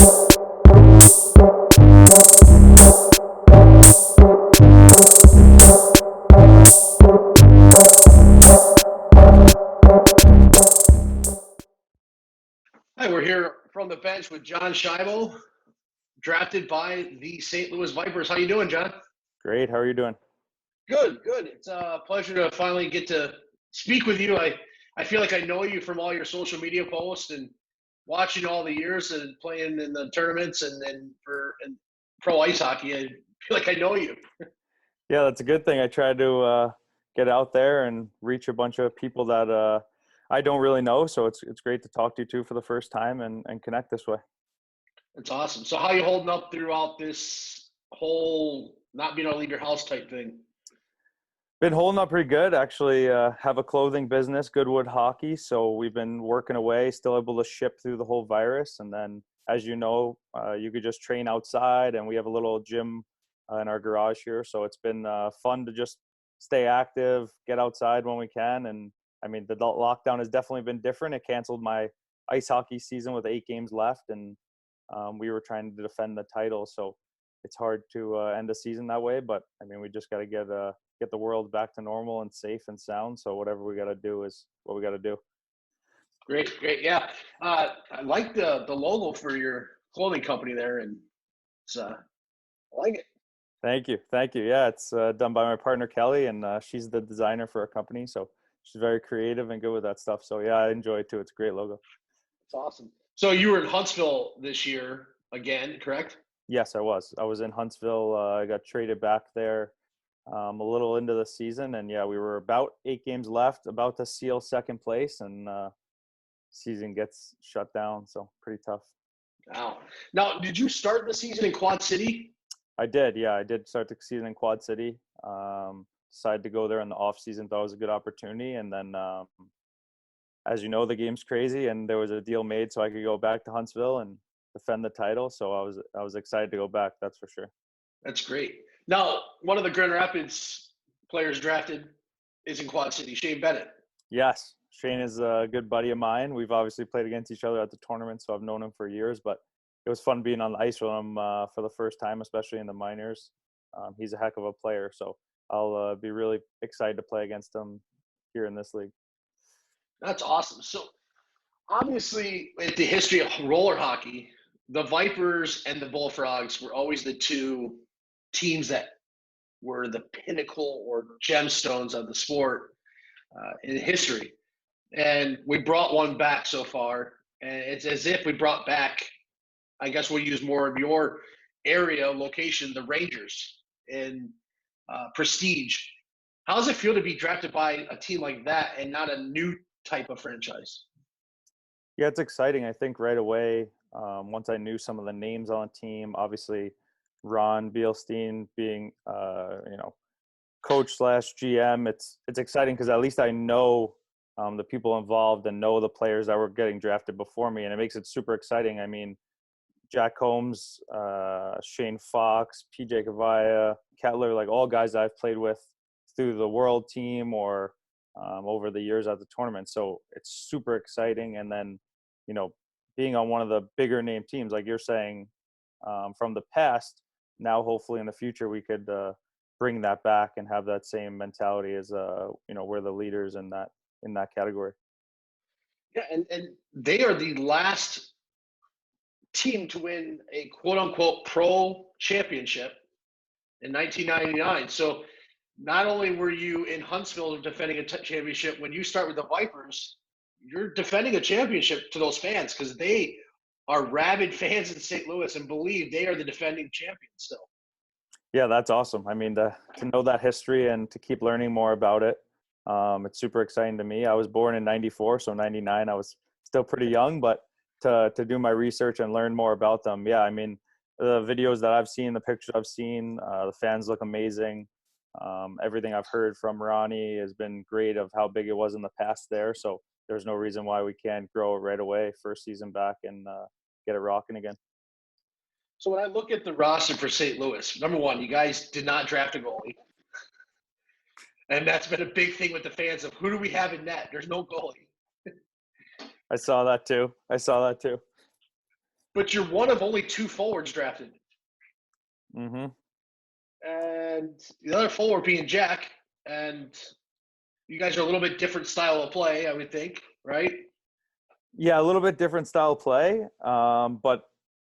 Hi, we're here from the bench with John Schiavo, drafted by the St. Louis Vipers. How you doing, John? Great. How are you doing? Good, good. It's a pleasure to finally get to speak with you. I feel like I know you from all your social media posts and watching all the years and playing in the tournaments and pro ice hockey. I feel like I know you. Yeah, that's a good thing. I try to get out there and reach a bunch of people that I don't really know. So it's great to talk to you too for the first time and connect this way. It's awesome. So how you holding up throughout this whole not being able to leave your house type thing? Been holding up pretty good. Actually, have a clothing business, Goodwood Hockey. So we've been working away, still able to ship through the whole virus. And then, as you know, you could just train outside, and we have a little gym in our garage here. So it's been fun to just stay active, get outside when we can. And I mean, the lockdown has definitely been different. It canceled my ice hockey season with 8 games left, and we were trying to defend the title. So it's hard to end the season that way. But I mean, we just got to get the world back to normal and safe and sound. So whatever we got to do is what we got to do. Great, great. Yeah. I like the logo for your clothing company there, and it's I like it. Thank you. Thank you. Yeah, it's done by my partner, Kelly, and she's the designer for our company. So she's very creative and good with that stuff. So yeah, I enjoy it too. It's a great logo. It's awesome. So you were in Huntsville this year again, correct? Yes, I was. I was in Huntsville. I got traded back there a little into the season. And yeah, we were about 8 games left, about to seal second place, and season gets shut down. So pretty tough. Wow. Now, did you start the season in Quad City? I did. Yeah, I did start the season in Quad City. Decided to go there in the off season. Thought it was a good opportunity. And then, as you know, the game's crazy, and there was a deal made so I could go back to Huntsville and defend the title. So I was excited to go back. That's for sure. That's great. Now, one of the Grand Rapids players drafted is in Quad City, Shane Bennett. Yes, Shane is a good buddy of mine. We've obviously played against each other at the tournament, so I've known him for years. But it was fun being on the ice with him for the first time, especially in the minors. He's a heck of a player, so I'll be really excited to play against him here in this league. That's awesome. So, obviously, with the history of roller hockey, the Vipers and the Bullfrogs were always the two teams that were the pinnacle or gemstones of the sport in history. And we brought one back so far, and it's as if we brought back, I guess we'll use more of your area location, the Rangers in prestige. How does it feel to be drafted by a team like that and not a new type of franchise? Yeah, it's exciting. I think right away, once I knew some of the names on the team, obviously Ron Bielstein being, coach slash GM, it's exciting because at least I know the people involved and know the players that were getting drafted before me, and it makes it super exciting. I mean, Jack Combs, Shane Fox, PJ Kavaya, Kettler, like all guys that I've played with through the world team or over the years at the tournament. So it's super exciting. And then, being on one of the bigger name teams, like you're saying, from the past, now hopefully in the future we could bring that back and have that same mentality as we're the leaders in that category. Yeah, and they are the last team to win a quote unquote pro championship in 1999. So not only were you in Huntsville defending a championship, when you start with the Vipers, you're defending a championship to those fans because they are rabid fans in St. Louis and believe they are the defending champions still. Yeah, that's awesome. I mean, to know that history and to keep learning more about it, it's super exciting to me. I was born in 94, so 99, I was still pretty young, but to do my research and learn more about them, yeah, I mean, the videos that I've seen, the pictures I've seen, the fans look amazing. Everything I've heard from Ronnie has been great of how big it was in the past there. So there's no reason why we can't grow it right away, first season back, and get it rocking again. So when I look at the roster for St. Louis, number one, you guys did not draft a goalie. And that's been a big thing with the fans of who do we have in net? There's no goalie. I saw that too. but you're one of only 2 forwards drafted. Mm-hmm. And the other forward being Jack, and you guys are a little bit different style of play, I would think, right? Yeah, a little bit different style of play. But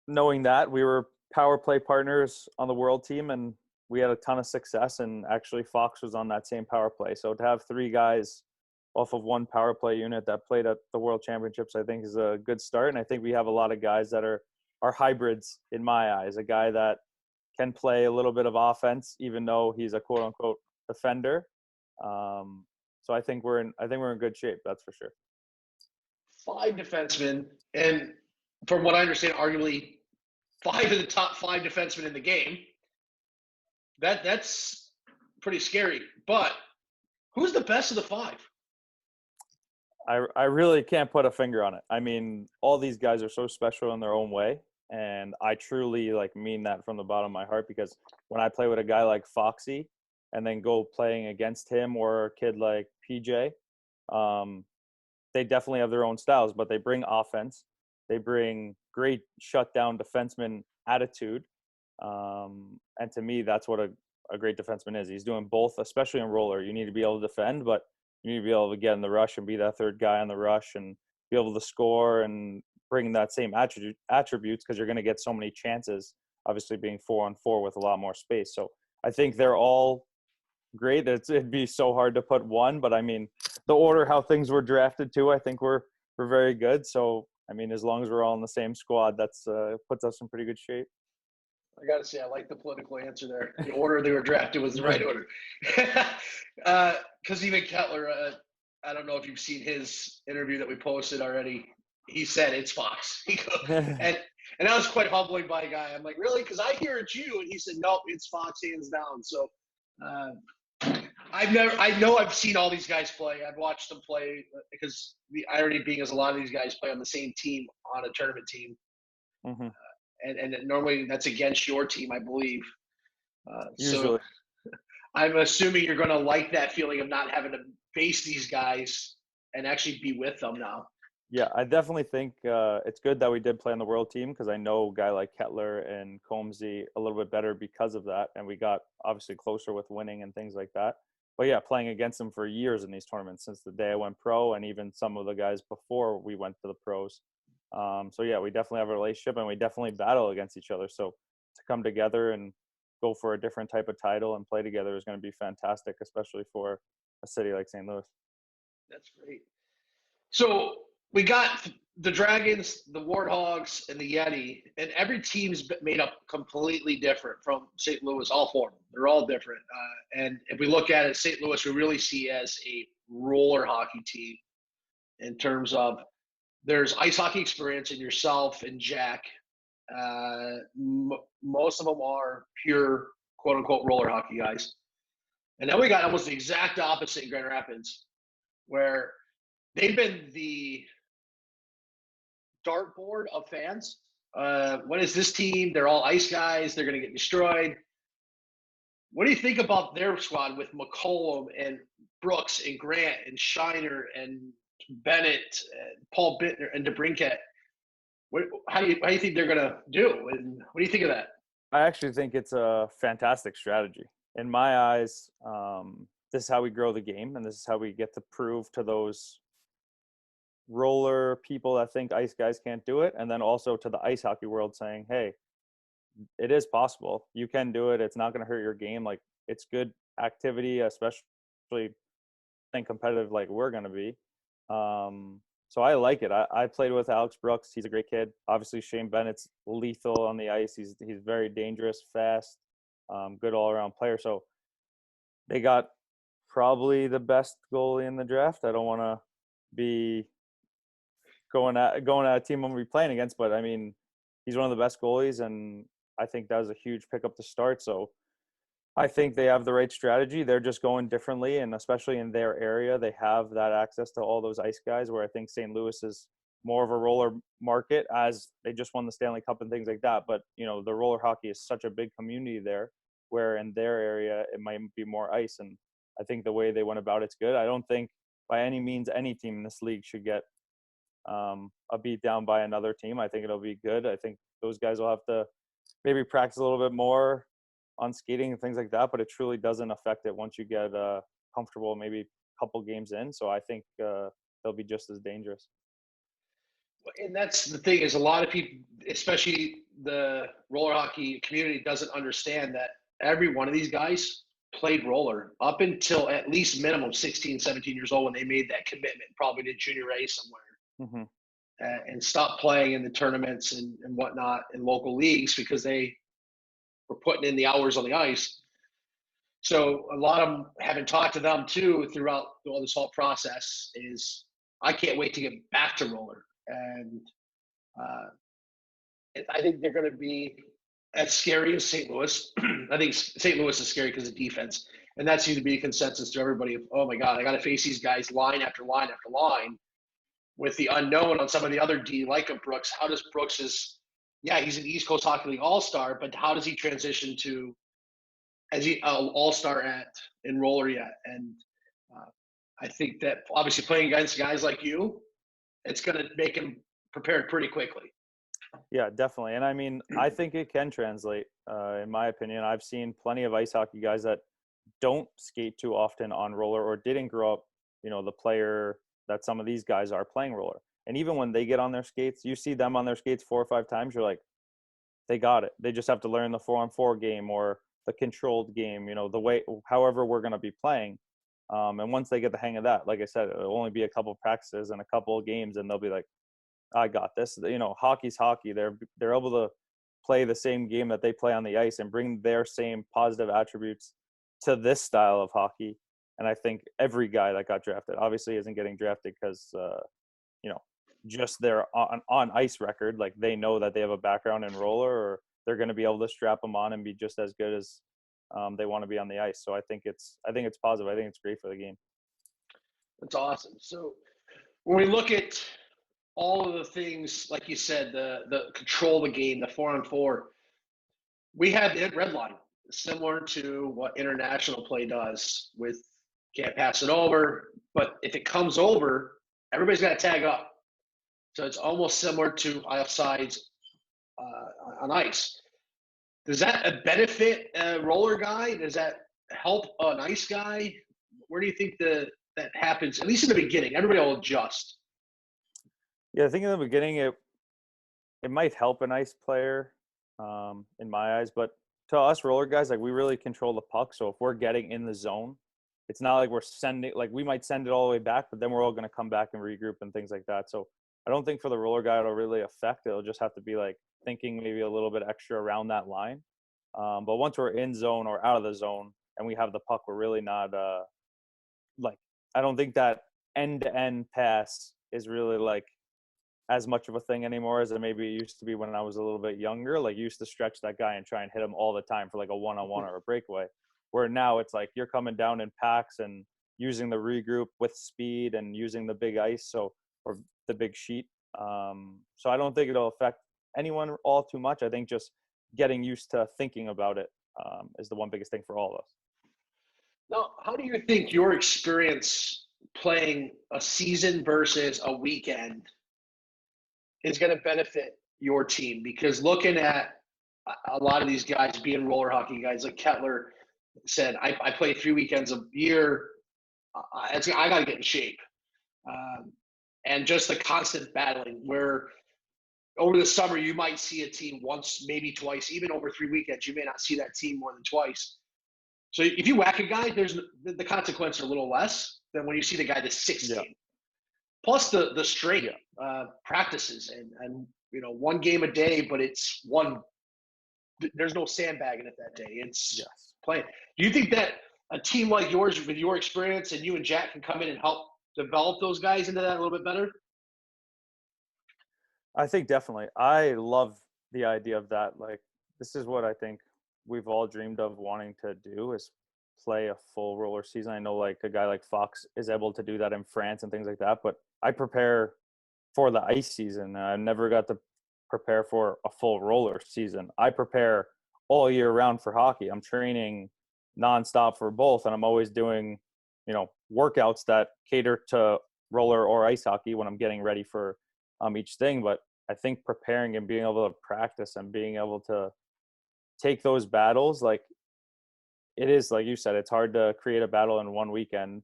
knowing that, we were power play partners on the world team, and we had a ton of success. And actually, Fox was on that same power play. So to have 3 guys off of one power play unit that played at the World Championships, I think is a good start. And I think we have a lot of guys that are hybrids in my eyes. A guy that can play a little bit of offense, even though he's a quote unquote defender. So I think we're in good shape. That's for sure. 5 defensemen, and from what I understand, arguably 5 of the top 5 defensemen in the game. That's pretty scary. But who's the best of the 5? I really can't put a finger on it. I mean, all these guys are so special in their own way, and I truly mean that from the bottom of my heart, because when I play with a guy like Foxy and then go playing against him or a kid like PJ, they definitely have their own styles, but they bring offense. They bring great shutdown defenseman attitude. And to me, that's what a great defenseman is. He's doing both, especially in roller. You need to be able to defend, but you need to be able to get in the rush and be that third guy on the rush and be able to score and bring that same attributes, because you're going to get so many chances, obviously being 4-on-4 with a lot more space. So I think they're all great. It'd be so hard to put one, but I mean, the order how things were drafted too, I think we're very good. So I mean, as long as we're all in the same squad, that's puts us in pretty good shape. I got to say, I like the political answer there. The order they were drafted was the right order. Because even Kettler, I don't know if you've seen his interview that we posted already. He said it's Fox. And that was quite humbling by a guy. I'm like, really? Because I hear it's you. And he said, nope, it's Fox hands down. So I know I've seen all these guys play. I've watched them play, because the irony being is a lot of these guys play on the same team on a tournament team. Mm-hmm. And normally that's against your team, I believe. Usually. So I'm assuming you're going to like that feeling of not having to face these guys and actually be with them now. Yeah, I definitely think it's good that we did play on the world team, because I know a guy like Kettler and Combsy a little bit better because of that. And we got obviously closer with winning and things like that. But yeah, playing against them for years in these tournaments, since the day I went pro, and even some of the guys before we went to the pros. So yeah, we definitely have a relationship, and we definitely battle against each other. So to come together and go for a different type of title and play together is going to be fantastic, especially for a city like St. Louis. That's great. So we got the Dragons, the Warthogs, and the Yeti, and every team's made up completely different from St. Louis, all 4 of them. They're all different. And if we look at it, St. Louis, we really see as a roller hockey team in terms of there's ice hockey experience in yourself and Jack. Most of them are pure, quote unquote, roller hockey guys. And then we got almost the exact opposite in Grand Rapids, where they've been the dartboard of fans. What is this team? They're all ice guys. They're going to get destroyed. What do you think about their squad with McCollum and Brooks and Grant and Shiner and Bennett, and Paul Bittner and DeBrincat? How do you think they're going to do? And what do you think of that? I actually think it's a fantastic strategy. In my eyes, this is how we grow the game, and this is how we get to prove to those roller people that think ice guys can't do it, and then also to the ice hockey world saying, hey, it is possible. You can do it. It's not going to hurt your game. Like, it's good activity, especially think competitive like we're going to be. So I like it. I played with Alex Brooks. He's a great kid. Obviously, Shane Bennett's lethal on the ice. He's very dangerous, fast, good all-around player. So they got probably the best goalie in the draft. I don't want to be going at a team I'm going to be playing against, but I mean, he's one of the best goalies, and I think that was a huge pickup to start. So I think they have the right strategy. They're just going differently, and especially in their area, they have that access to all those ice guys, where I think St. Louis is more of a roller market, as they just won the Stanley Cup and things like that. But, you know, the roller hockey is such a big community there, where in their area it might be more ice. And I think the way they went about it's good. I don't think by any means any team in this league should get a beat down by another team. I think it'll be good. I think those guys will have to maybe practice a little bit more on skating and things like that, but it truly doesn't affect it once you get comfortable maybe a couple games in. So I think they'll be just as dangerous. And that's the thing, is a lot of people, especially the roller hockey community, doesn't understand that every one of these guys played roller up until at least minimum 16, 17 years old when they made that commitment, probably to junior A somewhere, and stopped playing in the tournaments and whatnot in local leagues because they were putting in the hours on the ice. So a lot of them, having talked to them too throughout all this whole process, is I can't wait to get back to roller. And I think they're going to be as scary as St. Louis. I think St. Louis is scary because of defense. And that seems to be a consensus to everybody of, oh my God, I got to face these guys line after line after line with the unknown on some of the other D, like a Brooks. How does Brooks he's an East Coast Hockey League all-star, but how does he transition to as he all-star in roller yet? And I think that obviously playing against guys like you, it's going to make him prepared pretty quickly. Yeah, definitely. And I mean, I think it can translate, in my opinion. I've seen plenty of ice hockey guys that don't skate too often on roller or didn't grow up, the player that some of these guys are playing roller. And even when they get on their skates, you see them on their skates 4 or 5 times, you're like, they got it. They just have to learn the 4-on-4 game or the controlled game, the way, however we're going to be playing. And once they get the hang of that, like I said, it'll only be a couple of practices and a couple of games, and they'll be like, I got this. Hockey's hockey. They're able to play the same game that they play on the ice and bring their same positive attributes to this style of hockey. And I think every guy that got drafted obviously isn't getting drafted because, just their on ice record. Like they know that they have a background in roller, or they're going to be able to strap them on and be just as good as they want to be on the ice. So I think it's positive. I think it's great for the game. That's awesome. So when we look at all of the things, like you said, the control of the game, the 4-on-4, we have the red line, similar to what international play does with can't pass it over. But if it comes over, everybody's got to tag up. So it's almost similar to offsides on ice. Does that benefit a roller guy? Does that help an ice guy? Where do you think that happens? At least in the beginning, everybody will adjust. Yeah, I think in the beginning it might help an ice player, in my eyes. But to us roller guys, like we really control the puck. So if we're getting in the zone, it's not like we're sending, like we might send it all the way back, but then we're all going to come back and regroup and things like that. So I don't think for the roller guy it'll really affect it. It'll just have to be like thinking maybe a little bit extra around that line. But once we're in zone or out of the zone and we have the puck, we're really not I don't think that end-to-end pass is really like as much of a thing anymore as it maybe used to be when I was a little bit younger. Like you used to stretch that guy and try and hit him all the time for like a one-on-one or a breakaway. Where now it's like you're coming down in packs and using the regroup with speed and using the big ice, or the big sheet. So I don't think it'll affect anyone all too much. I think just getting used to thinking about it is the one biggest thing for all of us. Now, how do you think your experience playing a season versus a weekend is going to benefit your team? Because looking at a lot of these guys being roller hockey guys, like Kettler said, I play 3 weekends a year. I got to get in shape. And just the constant battling where over the summer you might see a team once, maybe twice, even over 3 weekends, you may not see that team more than twice. So if you whack a guy, there's the consequences are a little less than when you see the guy that's 16. Yeah. Plus the straight practices and one game a day, but it's one. There's no sandbagging it that day. It's playing. Do you think that a team like yours, with your experience, and you and Jack can come in and help develop those guys into that a little bit better? I think definitely. I love the idea of that. Like, this is what I think we've all dreamed of wanting to do, is play a full roller season. I know like a guy like Fox is able to do that in France and things like that, but I prepare for the ice season. I never got to prepare for a full roller season. I prepare all year round for hockey. I'm training nonstop for both, and I'm always doing, workouts that cater to roller or ice hockey when I'm getting ready for each thing. But I think preparing and being able to practice and being able to take those battles, like it is, like you said, it's hard to create a battle in one weekend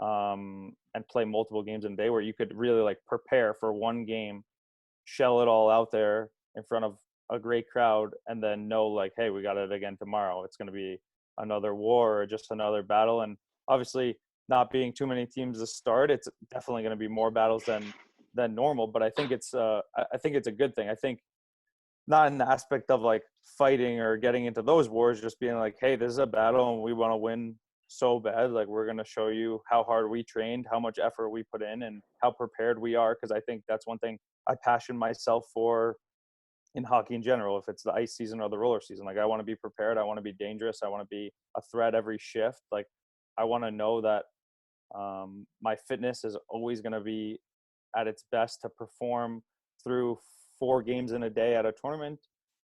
and play multiple games in a day, where you could really like prepare for one game, shell it all out there in front of a great crowd, and then know like, hey, we got it again tomorrow. It's going to be another war or just another battle. And obviously, not being too many teams to start, it's definitely going to be more battles than normal. But I think it's a good thing. I think not in the aspect of like fighting or getting into those wars, just being like, hey, this is a battle and we want to win so bad. Like, we're going to show you how hard we trained, how much effort we put in, and how prepared we are. Because I think that's one thing I passion myself for in hockey in general, if it's the ice season or the roller season. Like, I want to be prepared. I want to be dangerous. I want to be a threat every shift. Like, I want to know that my fitness is always going to be at its best to perform through 4 games in a day at a tournament,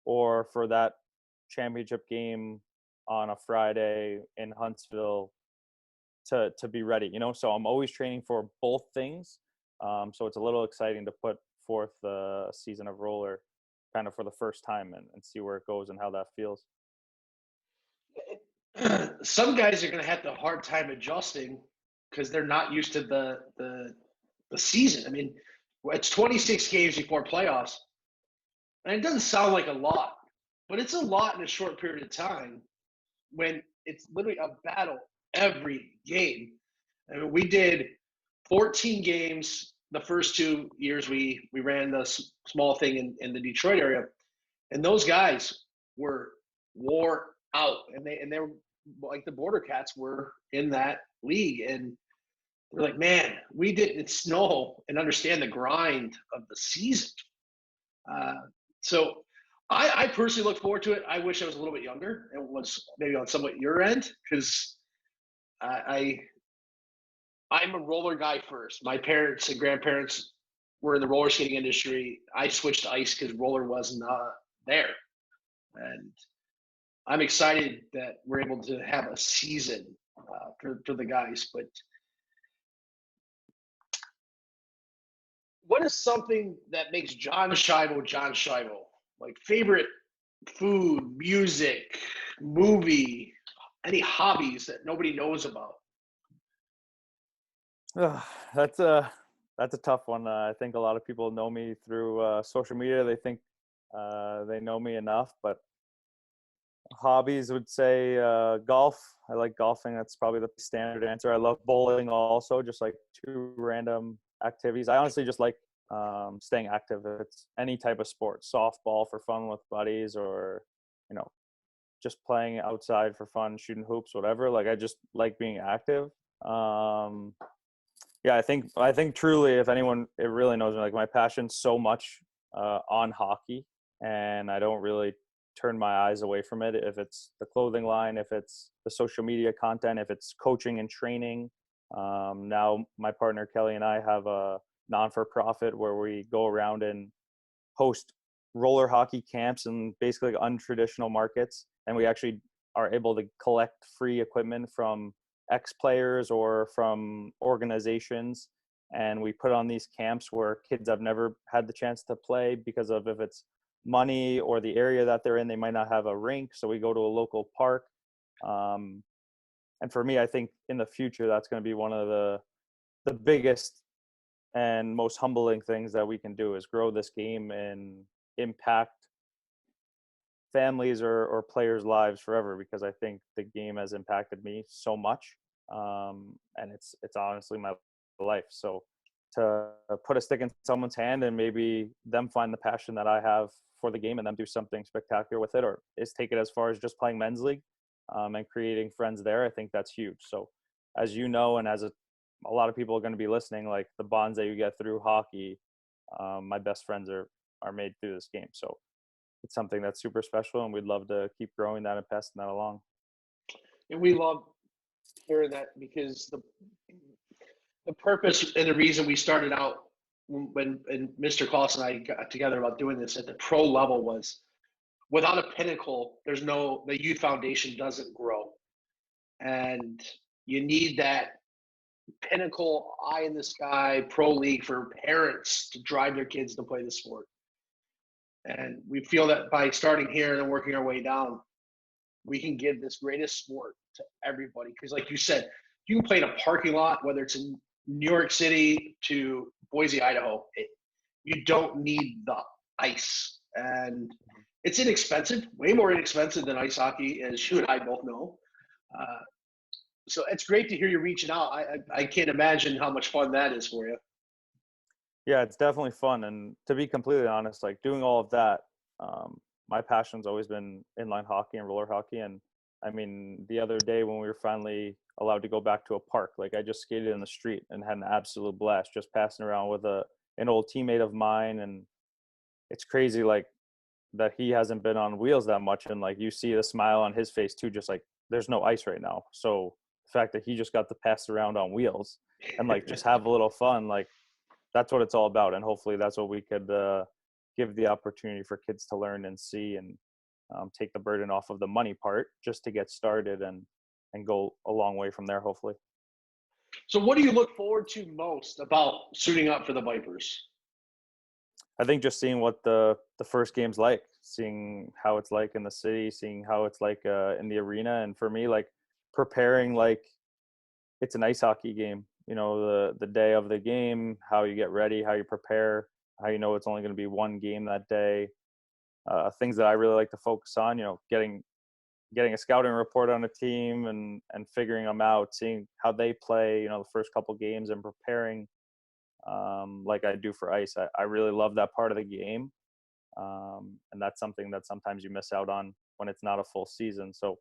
or for that championship game on a Friday in Huntsville to be ready, So I'm always training for both things. So it's a little exciting to put forth the season of roller kind of for the first time and see where it goes and how that feels. Some guys are going to have the hard time adjusting because they're not used to the season. I mean, it's 26 games before playoffs, and it doesn't sound like a lot, but it's a lot in a short period of time when it's literally a battle every game. I mean, we did 14 games the first 2 years we ran the small thing in the Detroit area, and those guys were wore out, and they were like the Border Cats were in that league, and we're like, man, we didn't know and understand the grind of the season. So I personally look forward to it. I wish I was a little bit younger and was maybe on somewhat your end, because I'm a roller guy first. My parents and grandparents were in the roller skating industry. I switched to ice because roller was not there. And I'm excited that we're able to have a season for the guys. But what is something that makes John Schiavo John Schiavo? Like, favorite food, music, movie, any hobbies that nobody knows about? That's a tough one. I think a lot of people know me through social media. They think they know me enough, but hobbies would say golf. I like golfing. That's probably the standard answer. I love bowling also, just like 2 random activities. I honestly just like staying active. If it's any type of sport, softball for fun with buddies, or just playing outside for fun, shooting hoops, whatever. Like, I just like being active. Yeah, I think truly, if anyone it really knows me, like, my passion's so much on hockey, and I don't really turn my eyes away from it. If it's the clothing line, if it's the social media content, if it's coaching and training. Now my partner Kelly and I have a non-for-profit where we go around and host roller hockey camps in basically untraditional markets, and we actually are able to collect free equipment from ex-players or from organizations, and we put on these camps where kids have never had the chance to play because of, if it's money or the area that they're in, they might not have a rink, so we go to a local park. And for me, I think in the future that's going to be one of the biggest and most humbling things that we can do, is grow this game and impact families or players' lives forever, because I think the game has impacted me so much, and it's honestly my life. So to put a stick in someone's hand and maybe them find the passion that I have for the game and them do something spectacular with it, or is take it as far as just playing men's league and creating friends there, I think that's huge. So as you know, and as a lot of people are going to be listening, like, the bonds that you get through hockey, my best friends are made through this game. So it's something that's super special, and we'd love to keep growing that and passing that along. And we love hearing that, because the purpose and the reason we started out when Mr. Claus and I got together about doing this at the pro level was, without a pinnacle, the youth foundation doesn't grow. And you need that pinnacle, eye in the sky pro league for parents to drive their kids to play the sport. And we feel that by starting here and then working our way down, we can give this greatest sport to everybody. Because, like you said, you can play in a parking lot, whether it's in New York City to Boise, Idaho. You don't need the ice. And it's inexpensive, way more inexpensive than ice hockey, as you and I both know. So it's great to hear you reaching out. I can't imagine how much fun that is for you. Yeah, it's definitely fun. And to be completely honest, like doing all of that, my passion's always been inline hockey and roller hockey. And I mean, the other day when we were finally allowed to go back to a park, like I just skated in the street and had an absolute blast just passing around with an old teammate of mine. And it's crazy, like, that he hasn't been on wheels that much. And like, you see the smile on his face too, just like there's no ice right now. So the fact that he just got to pass around on wheels and like just have a little fun, like that's what it's all about. And hopefully that's what we could give the opportunity for kids to learn and see, and take the burden off of the money part just to get started and go a long way from there, hopefully. So what do you look forward to most about suiting up for the Vipers? I think just seeing what the first game's like, seeing how it's like in the city, seeing how it's like in the arena. And for me, like preparing like it's an ice hockey game, you know, the day of the game, how you get ready, how you prepare, how you know it's only going to be one game that day. Things that I really like to focus on, you know, getting a scouting report on a team and figuring them out, seeing how they play, you know, the first couple games, and preparing like I do for ice. I really love that part of the game. And that's something that sometimes you miss out on when it's not a full season. So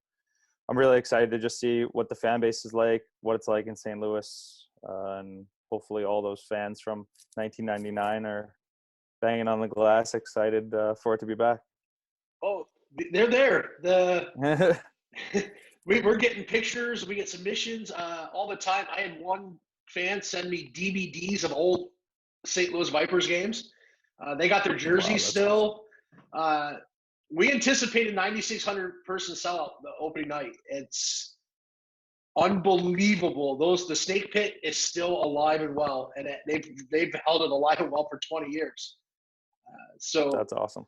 I'm really excited to just see what the fan base is like, what it's like in St. Louis. And hopefully all those fans from 1999 are banging on the glass, excited for it to be back. Oh, they're there. We're getting pictures. We get submissions all the time. I had one fan send me DVDs of old St. Louis Vipers games. They got their jerseys still. Awesome. We anticipated 9,600 person sellout the opening night. It's unbelievable. The Snake Pit is still alive and well, and they've held it alive and well for 20 years. So that's awesome.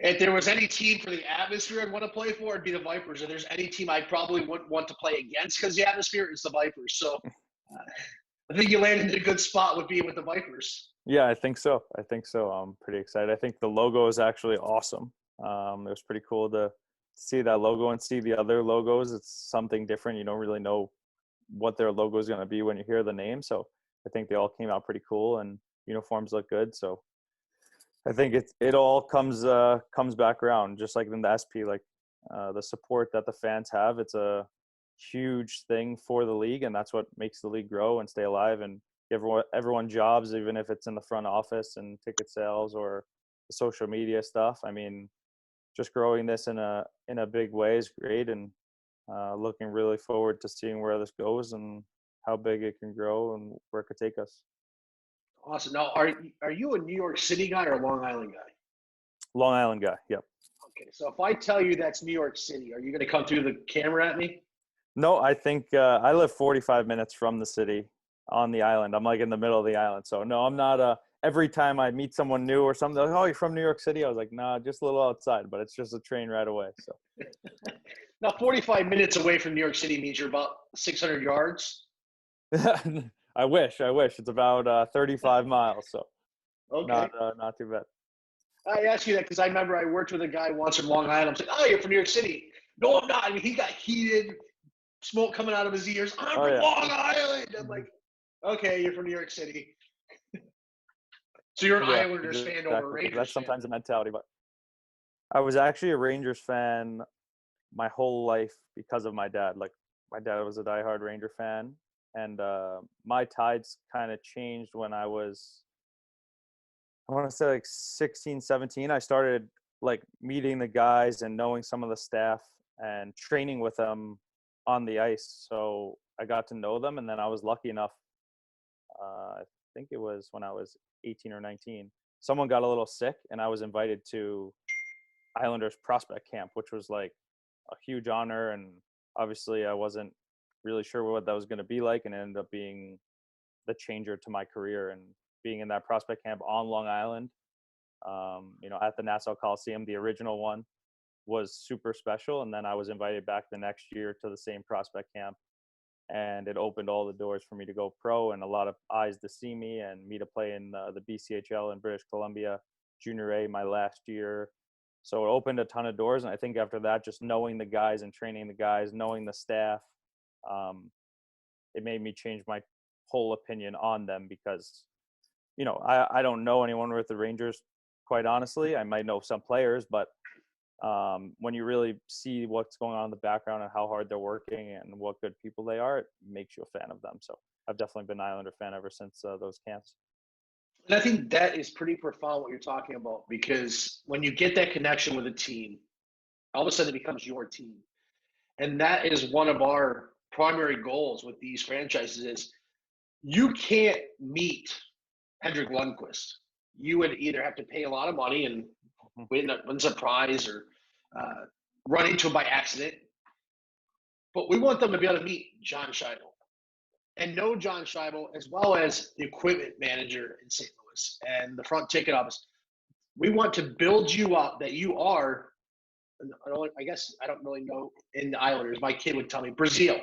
If there was any team for the atmosphere I'd want to play for, it'd be the Vipers. If there's any team I probably wouldn't want to play against because the atmosphere, it's the Vipers. So I think you landed in a good spot with being with the Vipers. Yeah, I think so. I'm pretty excited. I think the logo is actually awesome. It was pretty cool to see that logo and see the other logos. It's something different. You don't really know what their logo is going to be when you hear the name. So I think they all came out pretty cool, and uniforms look good. So I think it all comes back around, just like in the SP, like the support that the fans have. It's a huge thing for the league, and that's what makes the league grow and stay alive, and everyone jobs, even if it's in the front office and ticket sales or the social media stuff. I mean, just growing this in a big way is great, and looking really forward to seeing where this goes and how big it can grow and where it could take us. Awesome. Now, are you a New York City guy or a Long Island guy? Long Island guy, yep. Okay, so if I tell you that's New York City, are you going to come through the camera at me? No, I think I live 45 minutes from the city on the island. I'm like in the middle of the island. So no, I'm not every time I meet someone new or something, like, oh, you're from New York City? I was like, nah, just a little outside, but it's just a train right away. So now 45 minutes away from New York City means you're about 600 yards. I wish. It's about 35 miles. So okay. Not too bad. I asked you that because I remember I worked with a guy once from Long Island. I was like, oh, you're from New York City. No, I'm not. I mean, he got heated, smoke coming out of his ears. I'm from Long Island. I'm like, okay, you're from New York City. So you're an Islanders fan over a Rangers That's sometimes fan. a mentality. But I was actually a Rangers fan my whole life because of my dad. Like, my dad was a diehard Ranger fan. And my tides kind of changed when I was, I want to say like 16, 17. I started like meeting the guys and knowing some of the staff and training with them on the ice. So I got to know them. And then I was lucky enough, I think it was when I was 18 or 19, someone got a little sick and I was invited to Islanders prospect camp, which was like a huge honor. And obviously I wasn't really sure what that was going to be like, and it ended up being the changer to my career. And being in that prospect camp on Long Island, at the Nassau Coliseum, the original one, was super special. And then I was invited back the next year to the same prospect camp, and it opened all the doors for me to go pro, and a lot of eyes to see me and me to play in the BCHL in British Columbia Junior A my last year. So it opened a ton of doors. And I think after that, just knowing the guys and training the guys, knowing the staff, it made me change my whole opinion on them, because, I don't know anyone with the Rangers, quite honestly. I might know some players, but when you really see what's going on in the background and how hard they're working and what good people they are, it makes you a fan of them. So I've definitely been an Islander fan ever since those camps. And I think that is pretty profound what you're talking about, because when you get that connection with a team, all of a sudden it becomes your team. And that is one of our primary goals with these franchises is you can't meet Hendrik Lundqvist. You would either have to pay a lot of money and win a prize, or run into him by accident. But we want them to be able to meet John Schiavo and know John Schiavo, as well as the equipment manager in St. Louis and the front ticket office. We want to build you up that you are, I guess I don't really know in the Islanders. My kid would tell me Brazil,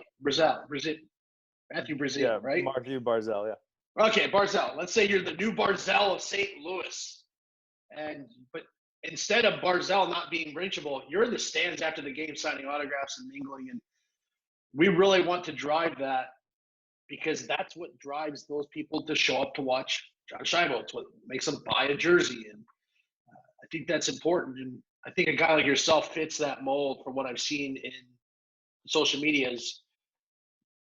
Matthew Brazil, Yeah, right? Matthew Barzal, yeah. Okay, Barzal. Let's say you're the new Barzal of St. Louis. But instead of Barzal not being reachable, you're in the stands after the game signing autographs and mingling. And we really want to drive that, because that's what drives those people to show up to watch John Schiavo. It's what makes them buy a jersey. And I think that's important. And I think a guy like yourself fits that mold from what I've seen in social media. Is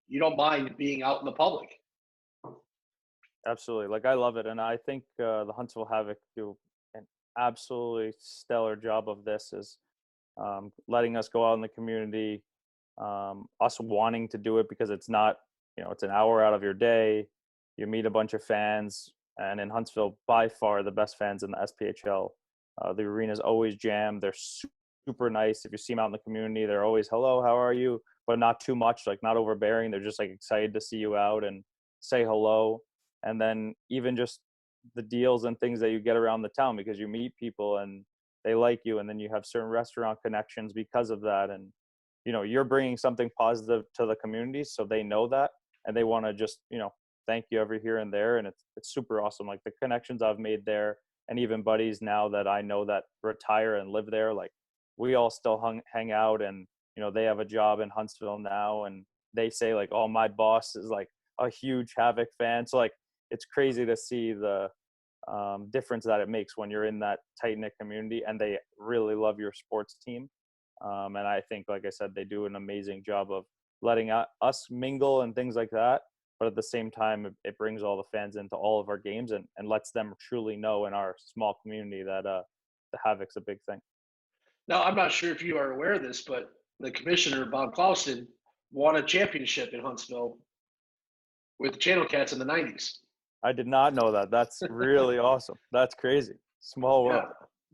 you don't mind being out in the public. Absolutely. Like, I love it. And I think the Huntsville Havoc do an absolutely stellar job of this, is letting us go out in the community, us wanting to do it, because it's not, it's an hour out of your day. You meet a bunch of fans, and in Huntsville, by far the best fans in the SPHL. The arena's always jammed. They're super nice. If you see them out in the community, they're always, hello, how are you? But not too much, like not overbearing. They're just like excited to see you out and say hello. And then even just the deals and things that you get around the town, because you meet people and they like you, and then you have certain restaurant connections because of that. And, you're bringing something positive to the community, so they know that, and they want to just, thank you every here and there. And it's super awesome. Like, the connections I've made there, and even buddies now that I know that retire and live there, like, we all still hang out, and, they have a job in Huntsville now, and they say like, oh, my boss is like a huge Havoc fan. So like, it's crazy to see the difference that it makes when you're in that tight-knit community and they really love your sports team. And I think, like I said, they do an amazing job of letting us mingle and things like that. But at the same time, it brings all the fans into all of our games and lets them truly know in our small community that the Havoc's a big thing. Now, I'm not sure if you are aware of this, but the commissioner, Bob Clausen, won a championship in Huntsville with the Channel Cats in the 90s. I did not know that. That's really awesome. That's crazy. Small world.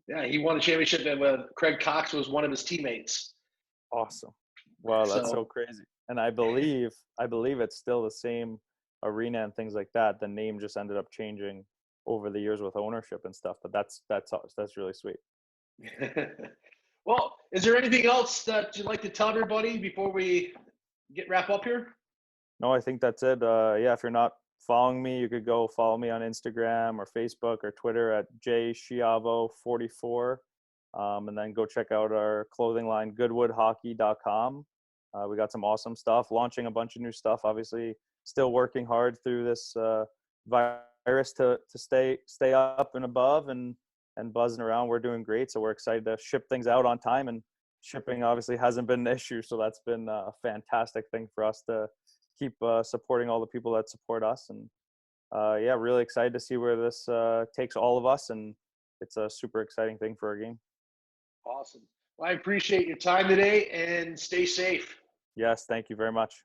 Yeah, he won a championship, and Craig Cox was one of his teammates. Awesome. Wow, that's so crazy. And I believe it's still the same arena and things like that. The name just ended up changing over the years with ownership and stuff. But that's really sweet. Well, is there anything else that you'd like to tell everybody before we wrap up here? No, I think that's it. If you're not following me, you could go follow me on Instagram or Facebook or Twitter at jschiavo44. And then go check out our clothing line, goodwoodhockey.com. We got some awesome stuff, launching a bunch of new stuff. Obviously, still working hard through this virus to stay up and above and buzzing around. We're doing great, so we're excited to ship things out on time. And shipping obviously hasn't been an issue, so that's been a fantastic thing for us to keep supporting all the people that support us. And really excited to see where this takes all of us. And it's a super exciting thing for our game. Awesome. Well, I appreciate your time today, and stay safe. Yes, thank you very much.